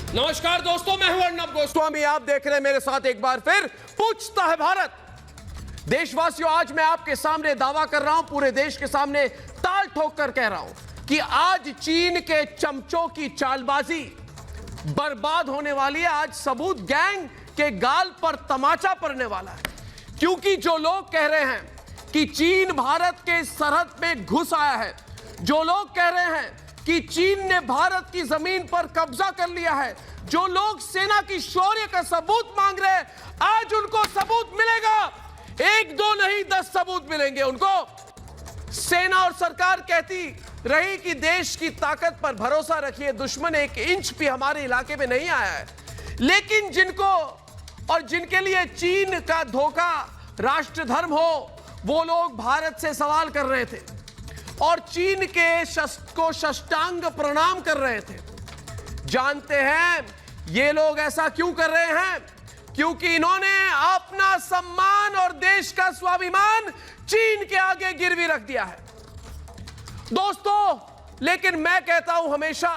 नमस्कार दोस्तों, मैं हूं अर्नब गोस्वामी। आप देख रहे हैं मेरे साथ एक बार फिर पूछता है भारत। देशवासियों, आज मैं आपके सामने दावा कर रहा हूं, पूरे देश के सामने ताल ठोक कर कह रहा हूं कि आज चीन के चमचों की चालबाजी बर्बाद होने वाली है। आज सबूत गैंग के गाल पर तमाचा पड़ने वाला है, क्योंकि जो लोग कह रहे हैं कि चीन भारत के सरहद पे घुस आया है, जो लोग कह रहे हैं कि चीन ने भारत की जमीन पर कब्जा कर लिया है, जो लोग सेना की शौर्य का सबूत मांग रहे हैं, आज उनको सबूत मिलेगा। एक दो नहीं, 10 सबूत मिलेंगे उनको। सेना और सरकार कहती रही कि देश की ताकत पर भरोसा रखिए, दुश्मन 1 इंच भी हमारे इलाके में नहीं आया है। लेकिन जिनको और जिनके लिए चीन का धोखा राष्ट्र धर्म हो, वो लोग भारत से सवाल कर रहे थे और चीन के को साष्टांग प्रणाम कर रहे थे। जानते हैं ये लोग ऐसा क्यों कर रहे हैं? क्योंकि इन्होंने अपना सम्मान और देश का स्वाभिमान चीन के आगे गिरवी रख दिया है दोस्तों। लेकिन मैं कहता हूं हमेशा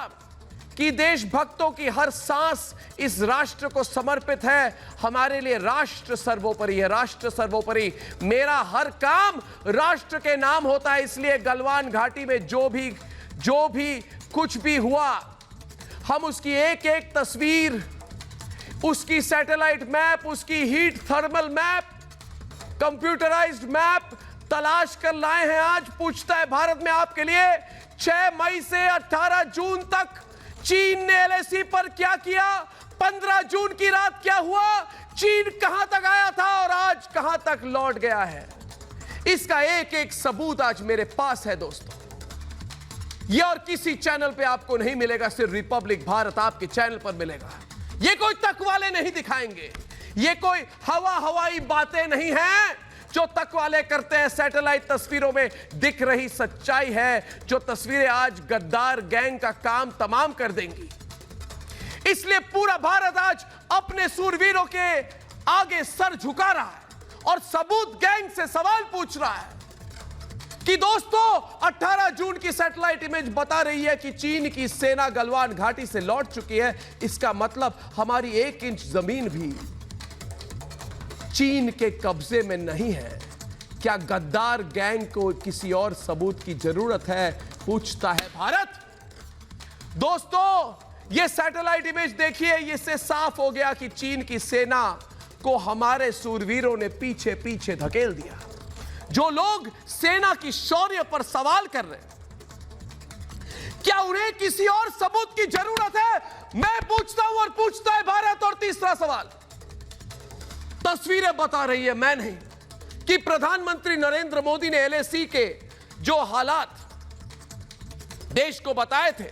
कि देशभक्तों की हर सांस इस राष्ट्र को समर्पित है। हमारे लिए राष्ट्र सर्वोपरि है, राष्ट्र सर्वोपरि। मेरा हर काम राष्ट्र के नाम होता है। इसलिए गलवान घाटी में जो भी कुछ भी हुआ, हम उसकी एक एक तस्वीर, उसकी सैटेलाइट मैप, उसकी heat thermal map, computerised map तलाश कर लाए हैं। आज पूछता है भारत में आपके लिए 6 मई से 18 जून तक चीन ने एलएसी पर क्या किया, 15 जून की रात क्या हुआ, चीन कहां तक आया था और आज कहां तक लौट गया है। इसका एक एक सबूत आज मेरे पास है दोस्तों। यह और किसी चैनल पे आपको नहीं मिलेगा, सिर्फ रिपब्लिक भारत आपके चैनल पर मिलेगा। ये कोई तक वाले नहीं दिखाएंगे, ये कोई हवाई बातें नहीं हैं जो तक वाले करते हैं। सैटेलाइट तस्वीरों में दिख रही सच्चाई है, जो तस्वीरें आज गद्दार गैंग का काम तमाम कर देंगी। इसलिए पूरा भारत आज अपने सूरवीरों के आगे सर झुका रहा है और सबूत गैंग से सवाल पूछ रहा है कि दोस्तों 18 जून की सैटेलाइट इमेज बता रही है कि चीन की सेना गलवान घाटी से लौट चुकी है। इसका मतलब हमारी 1 इंच जमीन भी चीन के कब्जे में नहीं है। क्या गद्दार गैंग को किसी और सबूत की जरूरत है? पूछता है भारत। दोस्तों, यह सैटेलाइट इमेज देखिए, इससे साफ हो गया कि चीन की सेना को हमारे सूरवीरों ने पीछे पीछे धकेल दिया। जो लोग सेना की शौर्य पर सवाल कर रहे हैं, क्या उन्हें किसी और सबूत की जरूरत है? मैं पूछता हूं और पूछता है भारत। और तीसरा सवाल, तस्वीरें बता रही है, मैं नहीं, कि प्रधानमंत्री नरेंद्र मोदी ने एलएसी के जो हालात देश को बताए थे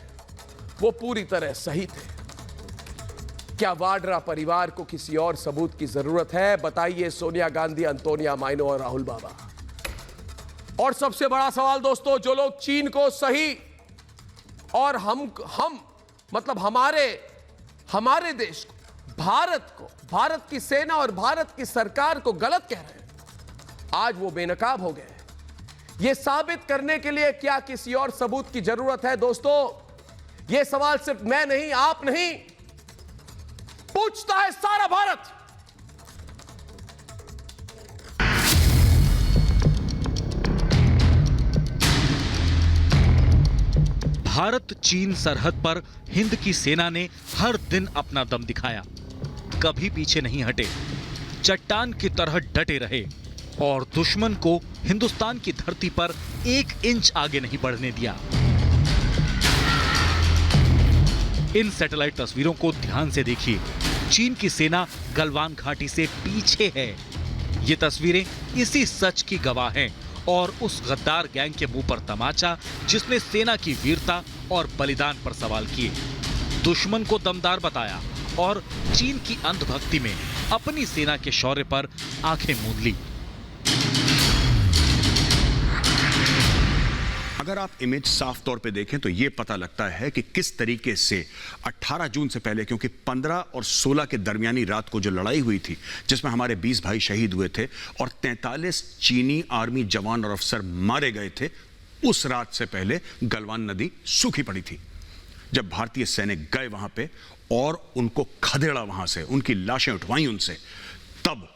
वो पूरी तरह सही थे। क्या वाड्रा परिवार को किसी और सबूत की जरूरत है? बताइए सोनिया गांधी, अंतोनिया माइनो और राहुल बाबा। और सबसे बड़ा सवाल दोस्तों, जो लोग चीन को सही और हम मतलब हमारे देश को, भारत की सेना और भारत की सरकार को गलत कह रहे हैं, आज वो बेनकाब हो गए। ये साबित करने के लिए क्या किसी और सबूत की जरूरत है? दोस्तों, ये सवाल सिर्फ मैं नहीं, आप नहीं, पूछता है सारा भारत। भारत चीन सरहद पर हिंद की सेना ने हर दिन अपना दम दिखाया, कभी पीछे नहीं हटे, चट्टान की तरह डटे रहे और दुश्मन को हिंदुस्तान की धरती पर 1 इंच आगे नहीं बढ़ने दिया। इन सैटेलाइट तस्वीरों को ध्यान से देखिए। चीन की सेना गलवान घाटी से पीछे है। ये तस्वीरें इसी सच की गवाह हैं और उस गद्दार गैंग के मुंह पर तमाचा जिसने सेना की वीरता और बलिदान पर सवाल किए, दुश्मन को दमदार बताया और चीन की अंधभक्ति में अपनी सेना के शौर्य पर आंखें मूंद ली। अगर आप इमेज साफ तौर पे देखें तो यह पता लगता है कि किस तरीके से 18 जून से पहले, क्योंकि 15 और 16 के दरमियानी रात को जो लड़ाई हुई थी जिसमें हमारे 20 भाई शहीद हुए थे और 43 चीनी आर्मी जवान और अफसर मारे गए थे, उस रात से पहले गलवान नदी सूखी पड़ी थी। जब भारतीय सैनिक गए वहां पे और उनको खदेड़ा वहां से, उनकी लाशें उठवाई उनसे, तब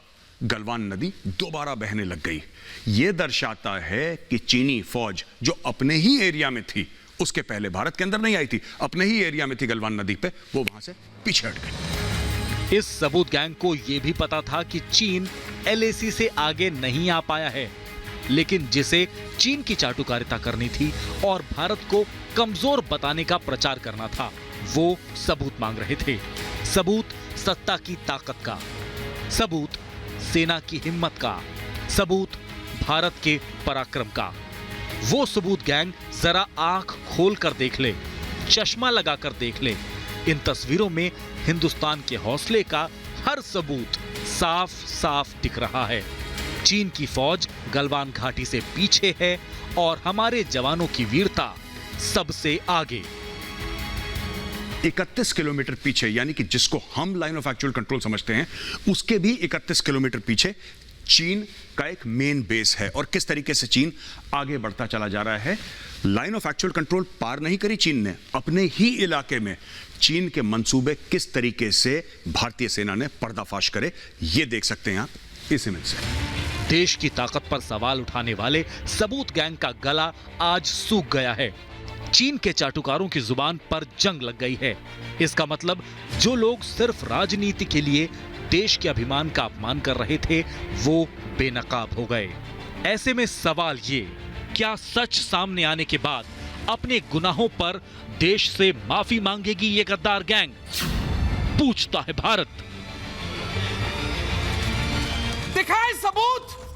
गलवान नदी दोबारा बहने लग गई। यह दर्शाता है कि चीनी फौज जो अपने ही एरिया में थी, उसके पहले भारत के अंदर नहीं आई थी, अपने ही एरिया में थी गलवान नदी पे, वो वहां से पीछे हट गई। इस सबूत गैंग को यह भी पता था कि चीन LAC से आगे नहीं आ पाया है, लेकिन जिसे चीन की चाटुकारिता करनी थी और भारत को कमजोर बताने का प्रचार करना था, वो सबूत मांग रहे थे। सबूत सत्ता की ताकत का, सबूत सेना की हिम्मत का, सबूत भारत के पराक्रम का। वो सबूत गैंग जरा आंख खोल कर देख ले, चश्मा लगा कर देख ले। इन तस्वीरों में हिंदुस्तान के हौसले का हर सबूत साफ साफ दिख रहा है। चीन की फौज गलवान घाटी से पीछे है और हमारे जवानों की वीरता सबसे आगे। 31 किलोमीटर पीछे, यानी कि जिसको हम लाइन ऑफ एक्चुअल कंट्रोल समझते हैं, उसके भी 31 किलोमीटर पीछे चीन का एक मेन बेस है। और किस तरीके से चीन आगे बढ़ता चला जा रहा है। लाइन ऑफ एक्चुअल कंट्रोल पार नहीं करी चीन ने, अपने ही इलाके में चीन के मंसूबे किस तरीके से भारतीय सेना ने पर्दाफाश करे, ये देख सकते हैं आप इस इमेज से। देश की ताकत पर सवाल उठाने वाले सबूत गैंग का गला आज सूख गया है। चीन के चाटुकारों की जुबान पर जंग लग गई है। इसका मतलब जो लोग सिर्फ राजनीति के लिए देश के अभिमान का अपमान कर रहे थे, वो बेनकाब हो गए। ऐसे में सवाल ये, क्या सच सामने आने के बाद अपने गुनाहों पर देश से माफी मांगेगी ये गद्दार गैंग? पूछता है भारत। दिखाए सबूत।